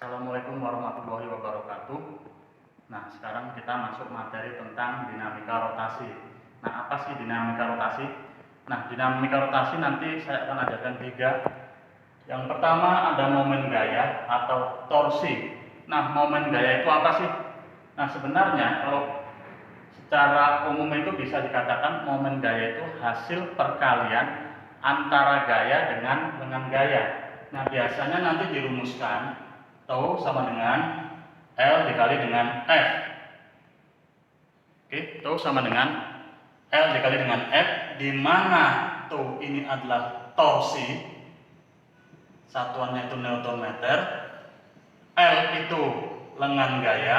Assalamualaikum warahmatullahi wabarakatuh. Nah, sekarang kita masuk materi tentang dinamika rotasi. Nah, apa sih dinamika rotasi? Nah, dinamika rotasi nanti saya akan ajarkan tiga. Yang pertama ada momen gaya atau torsi. Nah, momen gaya itu apa sih? Nah, sebenarnya kalau secara umum itu bisa dikatakan momen gaya itu hasil perkalian antara gaya dengan gaya. Nah, biasanya nanti dirumuskan tau sama dengan L dikali dengan F. Oke, tau sama dengan L dikali dengan F, di mana tau ini adalah torsi, satuannya itu Newton meter, L itu lengan gaya,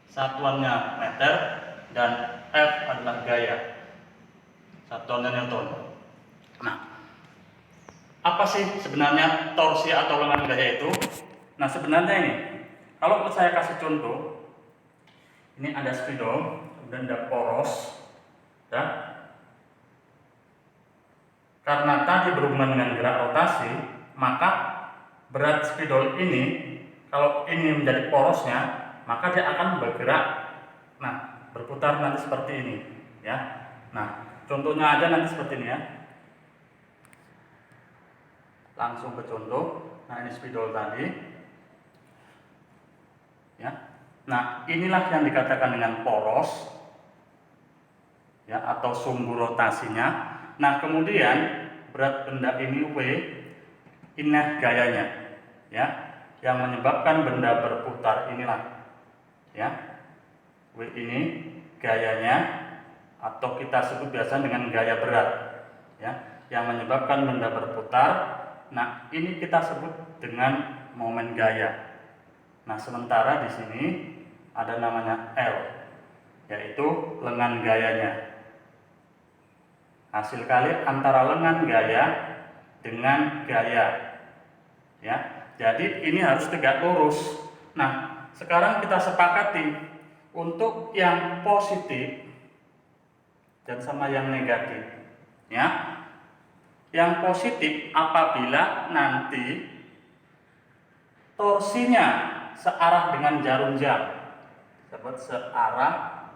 satuannya meter, dan F adalah gaya, satuannya Newton. Nah, apa sih sebenarnya torsi atau lengan gaya itu? Nah, sebenarnya ini, kalau saya kasih contoh, ini ada spidol, kemudian ada poros, ya. Karena tadi berhubungan dengan gerak rotasi, maka berat spidol ini, kalau ini menjadi porosnya, maka dia akan bergerak, nah, berputar nanti seperti ini, ya. Nah, contohnya aja nanti seperti ini, ya. Langsung ke contoh. Nah, ini spidol tadi, ya. Nah, inilah yang dikatakan dengan poros, ya, atau sumbu rotasinya. Nah, kemudian berat benda ini W, inilah gayanya, ya, yang menyebabkan benda berputar inilah, ya. W ini gayanya, atau kita sebut biasa dengan gaya berat, ya, yang menyebabkan benda berputar. Nah, ini kita sebut dengan momen gaya. Nah, sementara di sini ada namanya L, yaitu lengan gayanya. Hasil kali antara lengan gaya dengan gaya, ya. Jadi ini harus tegak lurus. Nah, sekarang kita sepakati untuk yang positif dan sama yang negatif, ya. Yang positif apabila nanti torsinya searah dengan jarum jam, disebut searah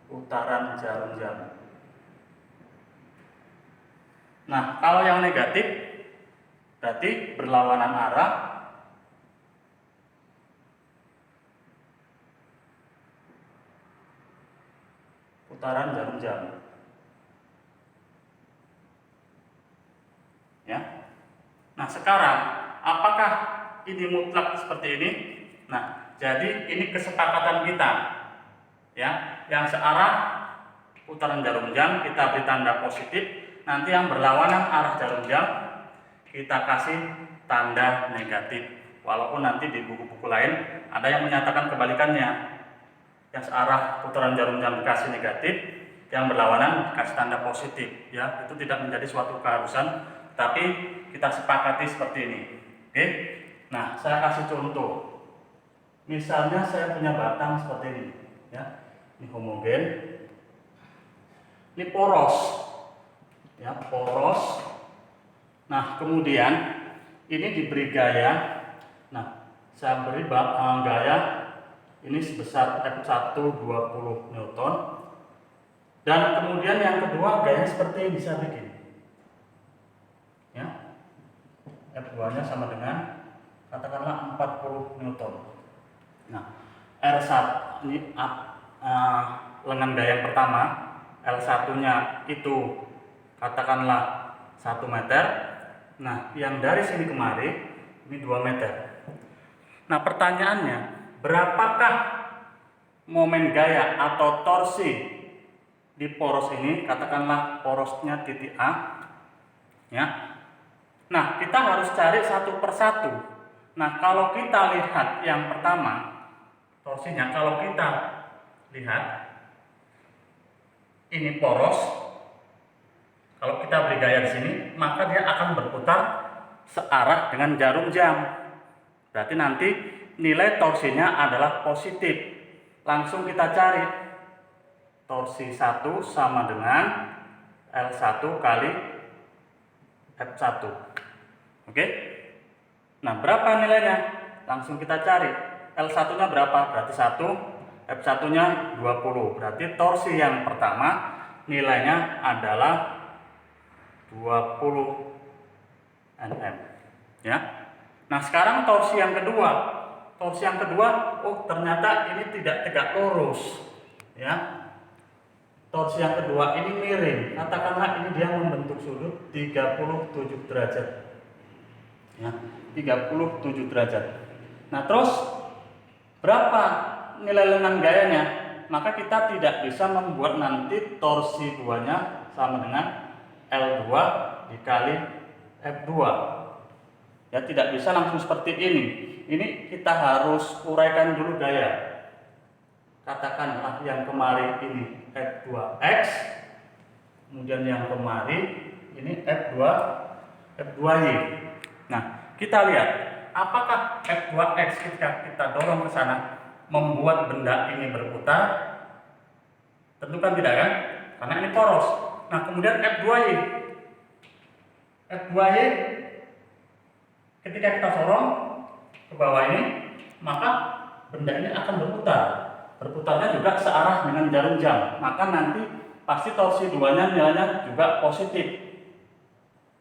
putaran jarum jam. Nah, kalau yang negatif berarti berlawanan arah, putaran jarum jam, ya. Nah, sekarang apakah ini mutlak seperti ini? Nah, jadi ini kesepakatan kita, ya. Yang searah putaran jarum jam kita beri tanda positif, nanti yang berlawanan arah jarum jam kita kasih tanda negatif. Walaupun nanti di buku-buku lain ada yang menyatakan kebalikannya, yang searah putaran jarum jam dikasih negatif, yang berlawanan kasih tanda positif, ya. Itu tidak menjadi suatu keharusan, tapi kita sepakati seperti ini. Oke. Nah, saya kasih contoh. Misalnya saya punya batang seperti ini, ya. Ini homogen, ini poros, ya, poros. Nah, kemudian ini diberi gaya. Nah, saya beri gaya ini sebesar F1 20 Newton. Dan kemudian yang kedua gaya seperti ini bisa bikin, ya. F2 nya sama dengan katakanlah 40 Newton. Nah, R1 ini lengan gaya yang pertama, L1 nya itu katakanlah 1 meter. Nah, yang dari sini kemari ini 2 meter. Nah, pertanyaannya, berapakah momen gaya atau torsi di poros ini? Katakanlah porosnya titik A, ya. Nah, kita harus cari satu persatu. Nah, kalau kita lihat yang pertama, torsinya, kalau kita lihat ini poros, kalau kita beri gaya di sini, maka dia akan berputar searah dengan jarum jam. Berarti nanti nilai torsinya adalah positif. Langsung kita cari. Torsi 1 sama dengan L1 kali F1. Oke. Nah, berapa nilainya? Langsung kita cari. L1-nya berapa? Berarti 1, F1-nya 20. Berarti torsi yang pertama nilainya adalah 20 Nm. Ya. Nah, sekarang torsi yang kedua. Torsi yang kedua, oh ternyata ini tidak tegak lurus. Ya. Torsi yang kedua ini miring. Katakanlah ini dia membentuk sudut 37 derajat. Ya, 37 derajat. Nah, terus berapa nilai lengan gayanya? Maka kita tidak bisa membuat nanti torsi 2-nya sama dengan L2 dikali F2. Ya, tidak bisa langsung seperti ini. Ini kita harus uraikan dulu gaya. Katakanlah yang kemarin ini F2X, kemudian yang kemarin ini F2Y. Nah, kita lihat apakah F2X ketika kita dorong ke sana membuat benda ini berputar? Tentu kan tidak kan? Karena ini poros. Nah, kemudian F2Y. F2Y ketika kita sorong ke bawah ini, maka benda ini akan berputar. Berputarnya juga searah dengan jarum jam. Maka nanti pasti torsi 2-nya nilainya juga positif.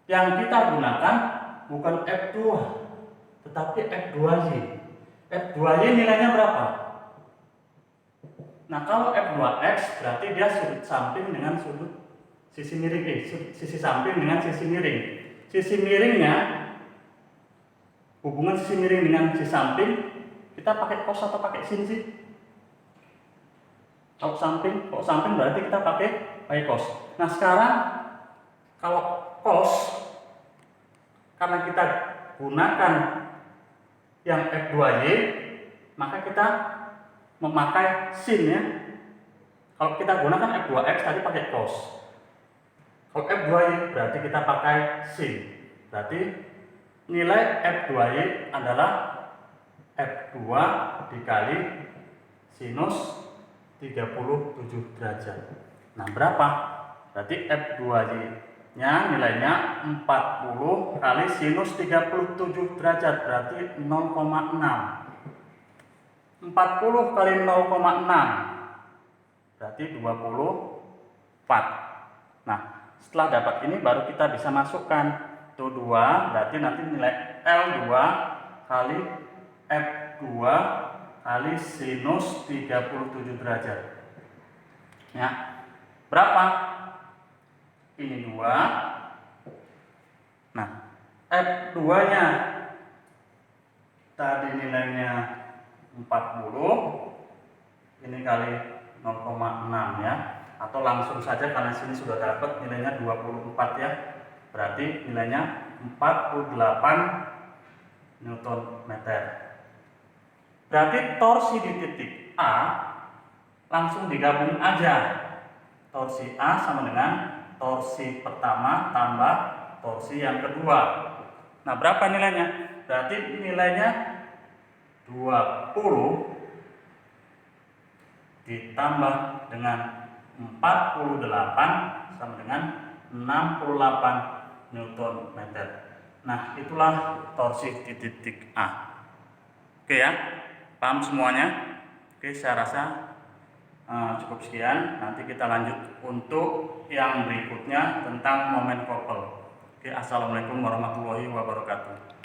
Yang kita gunakan bukan F2, tetapi F2Y. F2Y nilainya berapa? Nah, kalau F2X berarti dia sudut samping dengan sudut sisi miring, sisi samping dengan sisi miring. Sisi miringnya, hubungan sisi miring dengan sisi samping, kita pakai cos atau pakai sin sih? Kalau samping berarti kita pakai cos. Nah, sekarang kalau cos, karena kita gunakan yang F2Y, maka kita memakai sin ya. Kalau kita gunakan F2X tadi pakai cos. Kalau F2Y berarti kita pakai sin. Berarti nilai F2Y adalah F2 dikali sinus 37 derajat. Nah, berapa? Berarti F2Y-nya nilainya 40 kali sinus 37 derajat, berarti 0,6. 40 kali 0,6 berarti 24. Nah, setelah dapat ini baru kita bisa masukkan itu 2, berarti nanti nilai L2 kali F2 kali sinus 37 derajat. Ya. Berapa? Ini 2. Nah, F2-nya tadi nilainya 40, ini kali 0,6 ya. Atau langsung saja karena sini sudah dapat nilainya 24 ya. Berarti nilainya 48 Newton meter. Berarti torsi di titik A langsung digabung aja. Torsi A sama dengan torsi pertama tambah torsi yang kedua. Nah, berapa nilainya? Berarti nilainya 20 ditambah dengan 48 sama dengan 68 Newton meter. Nah, itulah torsi di titik A. Oke ya, paham semuanya? Oke, saya rasa cukup sekian. Nanti kita lanjut untuk yang berikutnya tentang momen couple. Oke, assalamualaikum warahmatullahi wabarakatuh.